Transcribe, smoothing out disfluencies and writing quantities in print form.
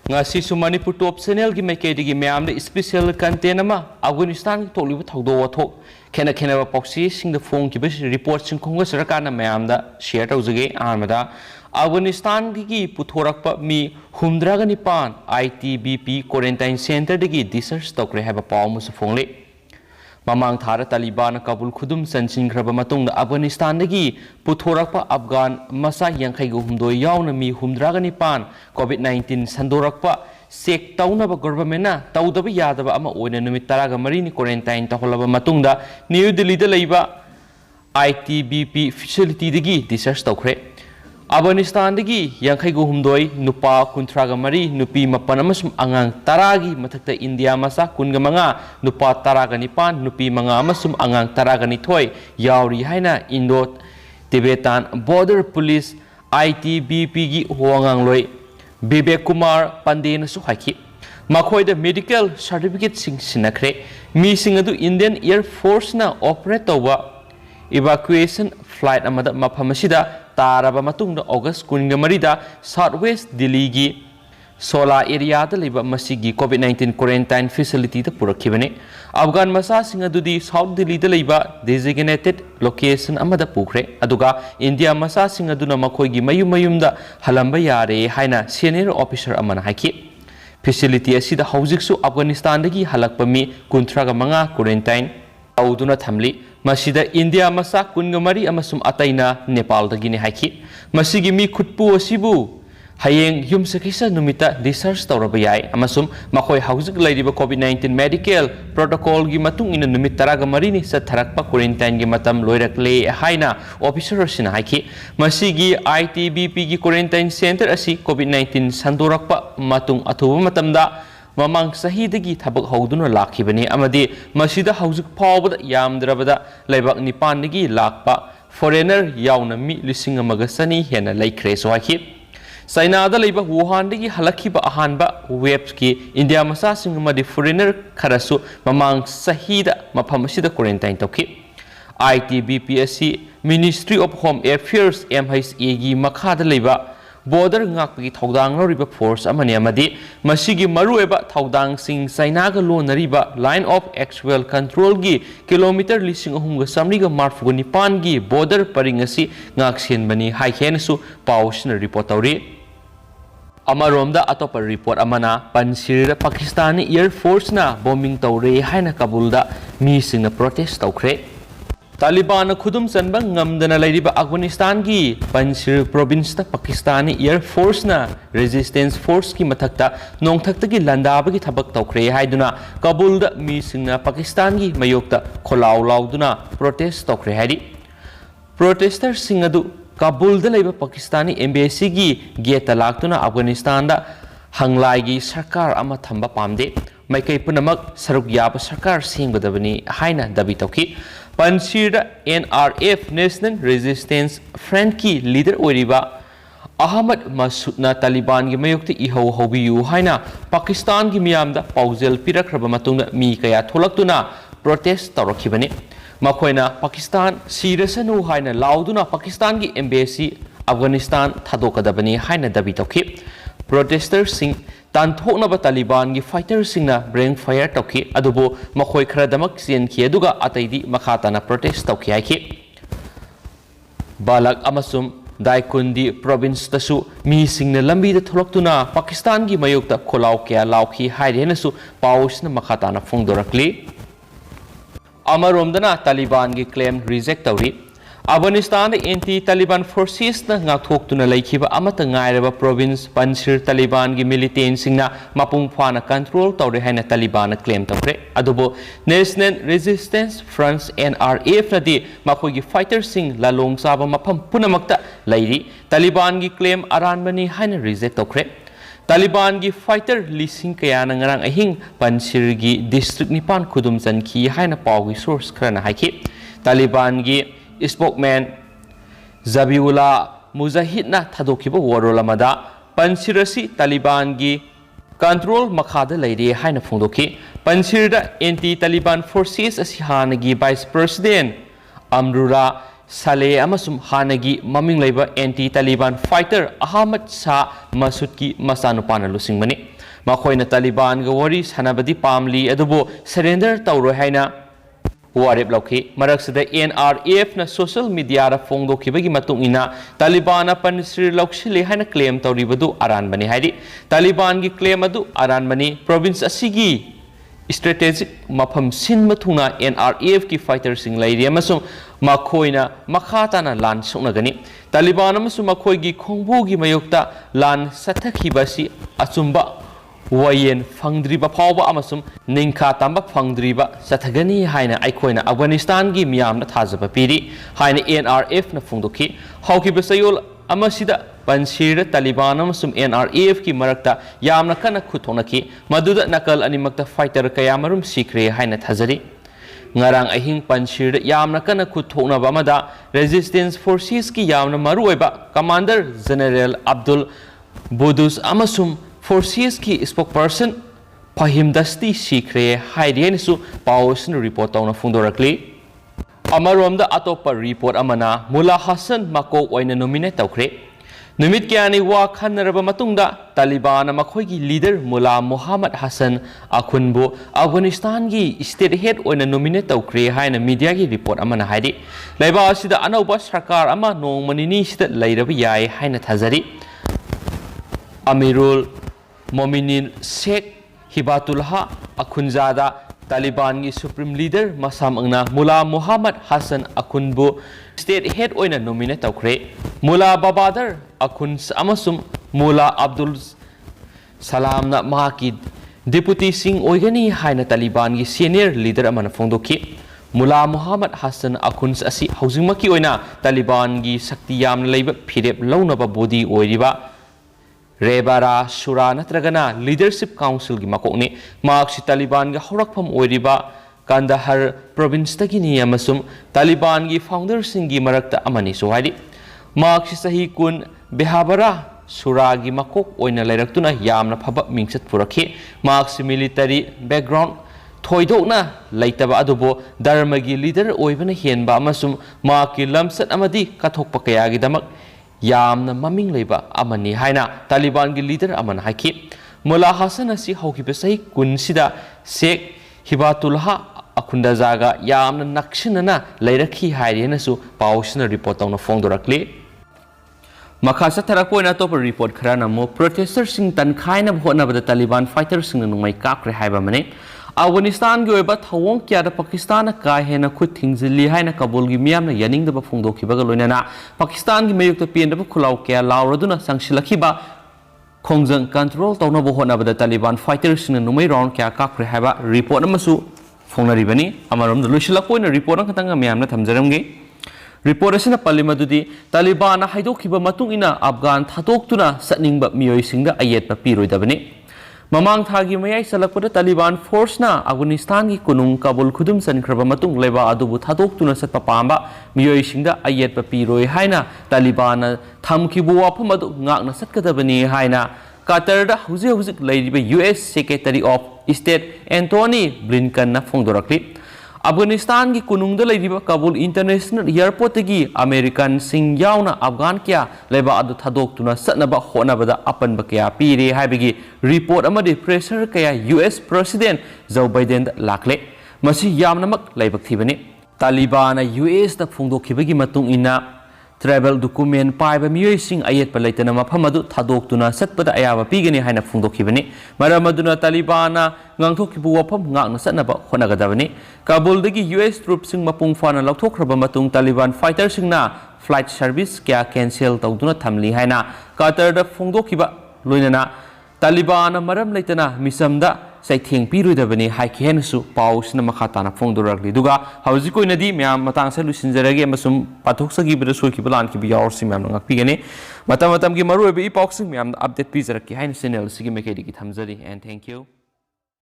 ngasisu Manipur top channel gi maikei ma'am special content Afghanistan की तोलिब थौदो वाथोक खेना खेना पॉक्सी सिंग phone की report सिंग खुंग सरकार ma'am share तौजगे अहमदा Afghanistan की पुथोरप मी हुमद्राग निपान ITBP quarantine centre दगी डिसर्च तौक्रे है पाव फोंले ममांग थार तालिबान काबुल खुदुम चंसिनख्रब मतुंग अफगानिस्तान दगी पुथोरप अफगान मसा यांखैगु हुमदो यावना मी हुमद्राग निपान COVID-19 संदोरप सेक तौनब गवर्नमेंट तौदब यादब अमा ओइना नुमित 13 क्वारंटाइन तहलब मतुंग न्यू दिल्ली द लैबा ITBP फैसिलिटी दगी डिसर्च तौख्रे अफगानिस्तान दगी यांखैगु हुमदोय नुपा 33 नुपी 7 अंगांग 10 की मथक्ता इंडिया मसा 15 नुपा 19 नुपी 5 अंगांग 12 यावरी हाइना Indo Tibetan border police ITBP की होंगांग लोय विवेक कुमार पंडे नसु हाइकी मखोयद मेडिकल सर्टिफिकेट सिंग सिनखरे मी सिंग अदु इंडियन एयर फोर्स ना ऑपरेट तौबा इवैक्यूएशन फ्लाइट अमदा मफमसिदा तारब मतुंग अगस्त 13 साउथ वेस्ट दिल्ली की सोला एरिया मसीगी COVID-19 क्वारंटाइन फैसिलिटी पुरखिबने अफगान मसा सिंग अदुदी साउथ दिल्ली डेजिग्नेटेड लोकेशन अमदा पुखरे अदुगा इंडिया मसा सिंग अदुना मखोयगी मयुम मयुमदा हलंबा यारे हाइना सीनियर ऑफिसर अमना हाइकी फैसिलिटी असिदा हौजिकसु अफगानिस्तान दगी हलकप मी 35 क्वारंटाइन तौदुना थमली मसीदा इंडिया मसा 13 अमसुम अतैना नेपाल दगिने हाइकी मसीगी मी खुटपु असिबु हयेंग युमसकिसा नुमिता रिसर्च तौरब याय अमसुम मखोय हौजिक लैरिबा COVID-19 मेडिकल प्रोटोकॉल की मतुंग इन नुमित 13 नि सथरकपा क्वारंटाइन की मतम लोइरकले हाइना ऑफिसर सिना हाइकी मसीगी ITBP की क्वारंटाइन सेंटर असि COVID-19 संदोरकपा मतुंग अथुबा मतमदा ममांग सहीदगी थबक हौदुना लाखिबने अमदि मसीदा हौजिक फावबदा यामद्रबदा लैबाक निपानदगी लाखपा फॉरेनर यावना मी 1,900 हेना लैख्रे सोहाकी चाइना लेब वुहान हलखिब अहानब वेब की इंडिया मसा फॉरेनर खरसु ममांग सहीद मफम क्वारंटाइन तौकी ITBP असि ministry of home affairs MHA की मखाद लेब बॉर्डर गापगी थौदांग लौरिब फोर्स अमने अमदि मसिगी मरुएबा थौदांग सिंग चाइना ग लोनरिबा लाइन ऑफ एक्चुअल कंट्रोल की किलोमीटर 3,949 की बॉर्डर परिंग असि गाक्सेनबनी हाइखेनसु पाउसन रिपोर्ट तौरी अमरोमदा अतोप रिपोर्ट अमना पंसिर पाकिस्तानी एयर फोर्स ना बॉम्बिंग तौरे हाइना काबुलदा मी सिंग प्रोटेस्ट तौख्रे तालिबान खुदुम चनबा ngamdana लैरिबा अफगानिस्तान की पंसिर प्रोविंस पाकिस्तानी एयर फोर्स ना रेजिस्टेंस फोर्स की मथक्ता नोंथक्तगी लंदाबगी थबक तौख्रे हाइदुना काबुलदा मी सिंगना पाकिस्तान की मयोक्ता खोलाव लाउदुना प्रोटेस्ट तौख्रे हाइदि प्रोटेस्टर सिंग अदु काबुलदा लैबा पाकिस्तानी एम्बेसी की गेट लाक्तुना अफगानिस्तान दा हंगलाइगी सरकार अमा थंबा पामदे माइकई पुनमक सरुक याब सरकार सेंगदबनी हाइना दबी तौकी पंसीर NRF नेशनल रेजिस्टेंस फ्रंट की लीडर ओरिबा अहमद मसूदना तालिबान की मयोक्ति इहौ हौबियु हाइना पाकिस्तान की मियामदा पाउजेल पिरखरब मतुंग मी कया थोलक्तुना प्रोटेस्ट तौरखिबने मखोइना पाकिस्तान सीरसनु हाइना लाउदुना पाकिस्तान की एम्बेसी अफगानिस्तान थादोकदबनी हाइना दबी तौकी प्रोटेस्टर सिंह तानथोकनब तालिबान की फाइटर सिंगना ब्रेन फायर तौकी अदुबो मखोय खरदमक चेनखी अदुगा अतैदी मखाताना प्रोटेस्ट तौकी हाइकी बालक अमसुम दाइकुंदी प्रोविंस तसु मी सिंगना लंबीदा थोलक्तुना पाकिस्तान की मयोक्ता खोलाव क्या लाउखी हाइरेनसु पाउसना मखाताना फोंदोरकली अमरोमदना तालिबान की क्लेम रिजेक्ट तौरी अफगानिस्तान एंटी तालिबान फोर्सेस नाथोक्तुना लैखिबा अमत गायरबा प्रोविंस पंसिर तालिबान की मिलिटेंट सिंगना मपुंग फाना कंट्रोल तौरे हाइना तालिबान क्लेम तौरे अदुबो नेशनल रेजिस्टेंस फ्रंट NRF नदी मखोय की फाइटर सिंग लालोंग साबा मफम पुनमक्ता लैरी तालिबान की क्लेम अरानबनी हाइना रिजेक्ट तौरे तालिबान की फाइटर लिसिंग कया नंगरांग अहिंग पंसिर की डिस्ट्रिक्ट निपान खुदुम चनखी हाइना पाउगी सोर्स खरना हाइकी तालिबान की स्पोकमैन जबीउल्ला मुजाहिदना थादोखिबा वरोल अमदा पंसिरसी तालिबान की कंट्रोल मखाद लैरे हाइना फोंदोखि पंसिरदा एंटी तालिबान फोर्सेस असि हानगी वाइस प्रेसिडेंट अमरुरा साले अमसुम हानगी ममिंग लैबा एंटी तालिबान फाइटर अहमद शाह मसूद की मसानुपाना लुसिंगबनी ꯃꯈꯣꯏꯅ ꯇꯥꯂꯤꯕꯥꯟꯒ ꯋꯥꯔꯤ ꯁꯥꯟꯅꯕꯗꯤ ꯄꯥꯝꯂꯤ ꯑꯗꯨꯕꯨ ꯁꯔꯦꯟꯗꯔ ꯇꯧꯔꯣꯏ ꯍꯥꯏꯅ ꯋꯥꯔꯦꯞ ꯂꯧꯈꯤ ꯃꯔꯛꯁꯤꯗ NRF ꯅ ꯁꯣꯁꯤꯌꯦꯜ ꯃꯤडिꯌꯥꯗ ꯐꯣꯡꯗꯣꯛꯈꯤꯕꯒꯤ ꯃꯇꯨꯡ ꯏꯟꯅ ꯇꯥꯂꯤꯕꯥꯟꯅ ꯄꯟꯁꯤꯔ ꯂꯧꯁꯤꯜꯂꯦ ꯍꯥꯏꯅ ꯀ꯭ꯂꯦꯝ ꯇꯧꯔꯤꯕꯗꯨ ꯑꯔꯥꯟꯕꯅꯤ ꯍꯥꯏꯔꯤ ꯇꯥꯂꯤꯕꯥꯟꯒꯤ ꯀ꯭ꯂꯦꯝ ꯑꯗꯨ ꯑꯔꯥꯟꯕꯅꯤ ꯄ꯭ꯔꯣꯚꯤꯟꯁ ꯑꯁꯤꯒꯤ ꯏꯁꯇ꯭ꯔꯦꯇꯦꯖꯤꯛ ꯃꯐꯝ ꯁꯤꯟꯕ ꯊꯨꯡꯅ NRF ꯀꯤ ꯐꯥꯏꯇꯔꯁꯤꯡ ꯂꯩꯔꯤ ꯑꯃꯁꯨꯡ ꯃꯈꯣꯏꯅ ꯃꯈꯥ ꯇꯥꯅ ꯂꯥꯟ ꯁꯣꯛꯅꯒꯅꯤ ꯇꯥꯂꯤꯕꯥꯟ ꯑꯃꯁꯨꯡ ꯃꯈꯣꯏꯒꯤ ꯈꯣꯡꯕꯨꯒꯤ ꯃꯥꯌꯣꯛꯇ ꯂꯥꯟ ꯁꯠꯊꯈꯤꯕ ꯑꯁꯤ ꯑꯆꯨꯝꯕ ꯋꯥꯌꯦꯟ ꯐꯪꯗ꯭ꯔꯤꯕ ꯐꯥꯎꯕ ꯑꯃꯁꯨꯡ ꯅꯤꯡꯈꯥ ꯇꯝꯕ ꯐꯪꯗ꯭ꯔꯤꯕ ꯆꯠꯊꯒꯅꯤ ꯍꯥꯏꯅ ꯑꯩꯈꯣꯏꯅ ꯑꯐꯒꯥꯅꯤꯁꯇꯥꯟꯒꯤ ꯃꯤꯌꯥꯝꯗ ꯊꯥꯖꯕ ꯄꯤꯔꯤ ꯍꯥꯏꯅ NRF ꯅ ꯐꯣꯡꯗꯣꯛꯈꯤ ꯍꯧꯈꯤꯕ ꯆꯌꯣꯜ ꯑꯃꯁꯤꯗ ꯄꯟꯁꯤꯔꯗ ꯇꯥꯂꯤꯕꯥꯟ ꯑꯃꯁꯨꯡ NRF ꯀꯤ ꯃꯔꯛꯇ ꯌꯥꯝꯅ ꯀꯟꯅ ꯈꯨꯠꯊꯣꯛꯅꯈꯤ ꯃꯗꯨꯗ ꯅꯥꯀꯜ ꯑꯅꯤꯃꯛꯇ ꯐꯥꯏꯇꯔ ꯀꯌꯥꯃꯔꯨꯝ ꯁꯤꯈ꯭ꯔꯦ ꯍꯥꯏꯅ ꯊꯥꯖꯔꯤ ngarang ahing panshirda yamna kana khuthokna bamada resistance forces ki yamna maru oiba commander general Abdul Budus amasum forces ki spokesperson Fahim Dasti Sakhre haidienesu pawsn report tawna phungdorakli amaromda atopa report amana Mullah Hassan Makok oina nominate tawkhre numit kyani wa khanaraba matungda Taliban makhoigi leader Mullah Muhammad Hassan Akhunbu Afghanistan gi state head oina nominate tawkhre haina media gi report amana haidi laiba asida anauba sarkar ama nongmanini sida lairaba yai haina thazari Amirul Mominin Sheikh Hibatullah Akhunzada Taliban gi supreme leader masam angna Mullah Muhammad Hassan Akhunbu state head oina nominate tawkhre Mullah Babadar Akhun amasum Mullah Abdul Salam na maki deputy sing oigani haina Taliban gi senior leader amana phongdokhi Mullah Muhammad Hassan Akhun asi haujingmaki oina Taliban gi sakti yam leiba phirep launaba body oiriba Rebara Shura natragana leadership council gi makokni maksi Taliban gi horakpham oiriba Kandahar province tagini amasum Taliban gi founder singi marakta amani sohari maksi sahi kun Behabara Shura gi makok oina lairaktuna yamna phaba mingsat purakhi maksi military background thoidokna laitaba adubo dharma gi leader oibana henba amasum maki lamsat amadi kathokpa kaya gi damak yamna maming leiba amani haina Taliban gi leader amana haiki Mullah Hassan asi haukiba sahi kun sida Sheikh Hibatullah Akhundazaga yamna nakshinana lairakhi hairienasu pawsna report tawna phongdorakli Makasa tharakpoina topa report kharana mo protesters sing tankhaina bhotnabada Taliban fighters sing nungmai kakre haiba mane Afghanistan gi oiba thawong kya da Pakistan ka hena khut thingzili haina Kabul gi miyamna yaningdaba phongdokhibaga loinana Pakistan gi mayukta pendaba khulau kya lauraduna sangsilakhiba khongjang control tawna bhotnabada Taliban fighters sing nungmai round kya kakre haiba report amasu phongnaribani amarom da lusilakpoina report ang khatanga miyamna thamjaramge report asina palimadudi Taliban haidokhiba matung ina Afghan thatoktuna satningba miyoi singda ayetpa piroidabani Mamang thagi mayai salakpada Taliban force na Afghanistan gi kunung Kabul khudum sankraba matung leba adubu thatoktuna satpa pamba miyoi singda ayetpa piroi haina Taliban thamkhibu wafam adu ngakna satkadabani haina Qatar da huzik leiriba US Secretary of State Anthony Blinken na phongdorakli Afghanistan gi kunung da leiriba Kabul International Airport gi American sing yauna Afghan kya leba adu thadoktuna satnaba honabada apanba kya pire haibigi report amadi pressure kaya US President Joe Biden lakle masi yamnamak leibak thibani Taliban US da phongdokhibagi matung ina travel document paiba miyoi sing ayet pa laitana maphamadu thadoktuna satpada ayaba pigani haina phongdokhibani maramaduna Taliban ngangthokhibu wafam ngakna satnaba honagadabani Kabul dagi US troops sing mapung fana lauthokhraba matung Taliban fighters sing na flight service kya cancel tawduna thamli haina Qatar da phongdokhiba loinana Taliban maram laitana misamda saitheng piruidabani haikhenasu pausna makhatana phongdorakli duga haujikoinadi myam matang sa lusinjarage amasum pathoksagi bida soikiba lanki bi yaursi myam ngakpigani matam gi maru be boxing myam update pijaraki haina channel sigi mekedi ki thamjari and thank you